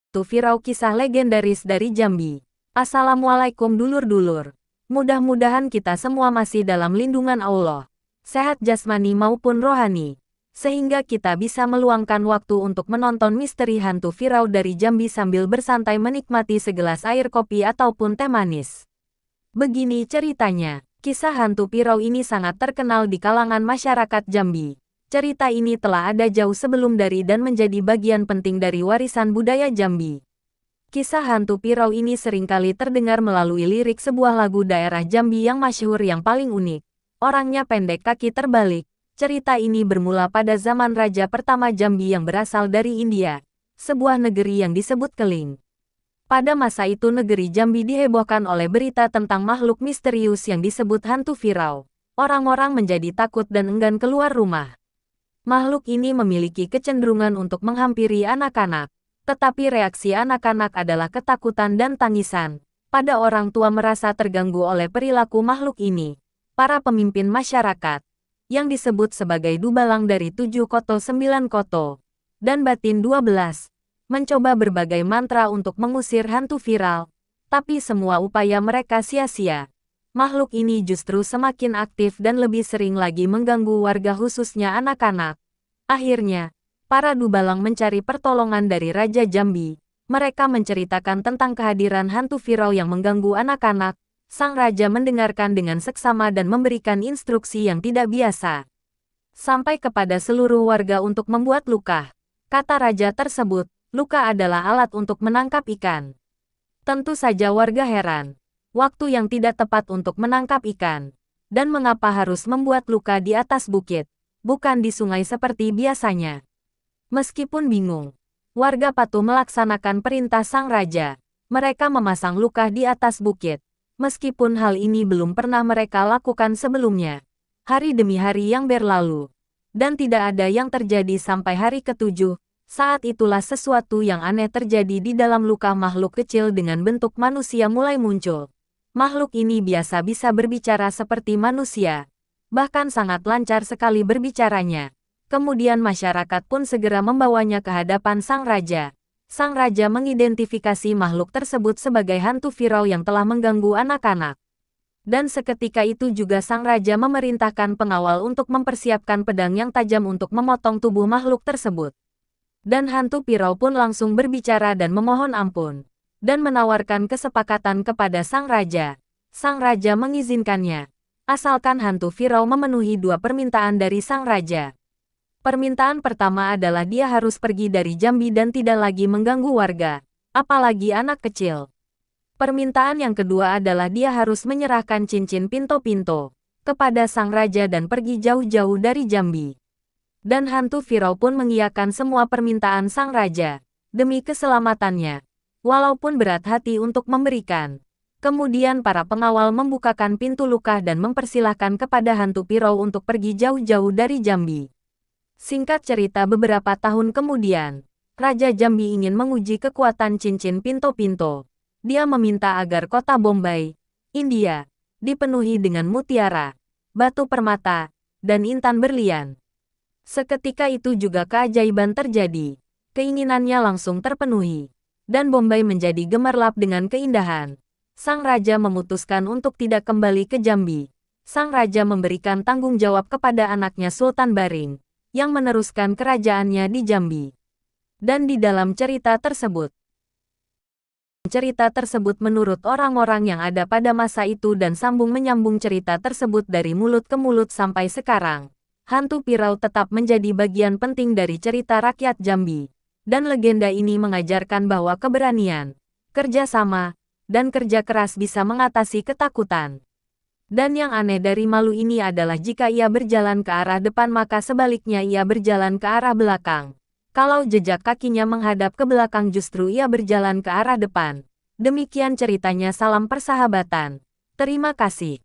Firau, kisah legendaris dari Jambi. Assalamualaikum dulur-dulur. Mudah-mudahan kita semua masih dalam lindungan Allah, sehat jasmani maupun rohani, sehingga kita bisa meluangkan waktu untuk menonton misteri hantu Firau dari Jambi sambil bersantai menikmati segelas air kopi ataupun teh manis. Begini ceritanya, kisah hantu Firau ini sangat terkenal di kalangan masyarakat Jambi. Cerita ini telah ada jauh sebelum dari dan menjadi bagian penting dari warisan budaya Jambi. Kisah hantu Firau ini seringkali terdengar melalui lirik sebuah lagu daerah Jambi yang masyhur yang paling unik. Orangnya pendek, kaki terbalik. Cerita ini bermula pada zaman Raja pertama Jambi yang berasal dari India, sebuah negeri yang disebut Keling. Pada masa itu negeri Jambi dihebohkan oleh berita tentang makhluk misterius yang disebut hantu Firau. Orang-orang menjadi takut dan enggan keluar rumah. Makhluk ini memiliki kecenderungan untuk menghampiri anak-anak, tetapi reaksi anak-anak adalah ketakutan dan tangisan. Pada orang tua merasa terganggu oleh perilaku makhluk ini, para pemimpin masyarakat, yang disebut sebagai Dubalang dari 7 Koto 9 Koto, dan Batin 12, mencoba berbagai mantra untuk mengusir hantu Firau, tapi semua upaya mereka sia-sia. Makhluk ini justru semakin aktif dan lebih sering lagi mengganggu warga khususnya anak-anak. Akhirnya, para Dubalang mencari pertolongan dari Raja Jambi. Mereka menceritakan tentang kehadiran hantu Firau yang mengganggu anak-anak. Sang Raja mendengarkan dengan seksama dan memberikan instruksi yang tidak biasa, sampai kepada seluruh warga untuk membuat luka. Kata Raja tersebut, luka adalah alat untuk menangkap ikan. Tentu saja warga heran. Waktu yang tidak tepat untuk menangkap ikan. Dan mengapa harus membuat luka di atas bukit, bukan di sungai seperti biasanya? Meskipun bingung, warga patuh melaksanakan perintah sang raja. Mereka memasang luka di atas bukit. Meskipun hal ini belum pernah mereka lakukan sebelumnya. Hari demi hari yang berlalu. Dan tidak ada yang terjadi sampai hari ke-7. Saat itulah sesuatu yang aneh terjadi di dalam luka. Makhluk kecil dengan bentuk manusia mulai muncul. Makhluk ini biasa bisa berbicara seperti manusia. Bahkan sangat lancar sekali berbicaranya. Kemudian masyarakat pun segera membawanya ke hadapan sang raja. Sang raja mengidentifikasi makhluk tersebut sebagai hantu Firau yang telah mengganggu anak-anak. Dan seketika itu juga sang raja memerintahkan pengawal untuk mempersiapkan pedang yang tajam untuk memotong tubuh makhluk tersebut. Dan hantu Firau pun langsung berbicara dan memohon ampun, dan menawarkan kesepakatan kepada sang raja. Sang raja mengizinkannya, asalkan hantu Firau memenuhi 2 permintaan dari sang raja. Permintaan pertama adalah dia harus pergi dari Jambi dan tidak lagi mengganggu warga, apalagi anak kecil. Permintaan yang kedua adalah dia harus menyerahkan cincin pinto-pinto kepada sang raja dan pergi jauh-jauh dari Jambi. Dan hantu Firau pun mengiyakan semua permintaan sang raja, demi keselamatannya. Walaupun berat hati untuk memberikan. Kemudian para pengawal membukakan pintu luka dan mempersilahkan kepada hantu Firau untuk pergi jauh-jauh dari Jambi. Singkat cerita, beberapa tahun kemudian, Raja Jambi ingin menguji kekuatan cincin pinto-pinto. Dia meminta agar kota Bombay, India, dipenuhi dengan mutiara, batu permata, dan intan berlian. Seketika itu juga keajaiban terjadi. Keinginannya langsung terpenuhi. Dan Bombay menjadi gemerlap dengan keindahan. Sang raja memutuskan untuk tidak kembali ke Jambi. Sang raja memberikan tanggung jawab kepada anaknya Sultan Baring, yang meneruskan kerajaannya di Jambi. Dan di dalam cerita tersebut menurut orang-orang yang ada pada masa itu dan sambung menyambung cerita tersebut dari mulut ke mulut sampai sekarang, hantu Firau tetap menjadi bagian penting dari cerita rakyat Jambi. Dan legenda ini mengajarkan bahwa keberanian, kerja sama, dan kerja keras bisa mengatasi ketakutan. Dan yang aneh dari malu ini adalah jika ia berjalan ke arah depan maka sebaliknya ia berjalan ke arah belakang. Kalau jejak kakinya menghadap ke belakang justru ia berjalan ke arah depan. Demikian ceritanya, salam persahabatan. Terima kasih.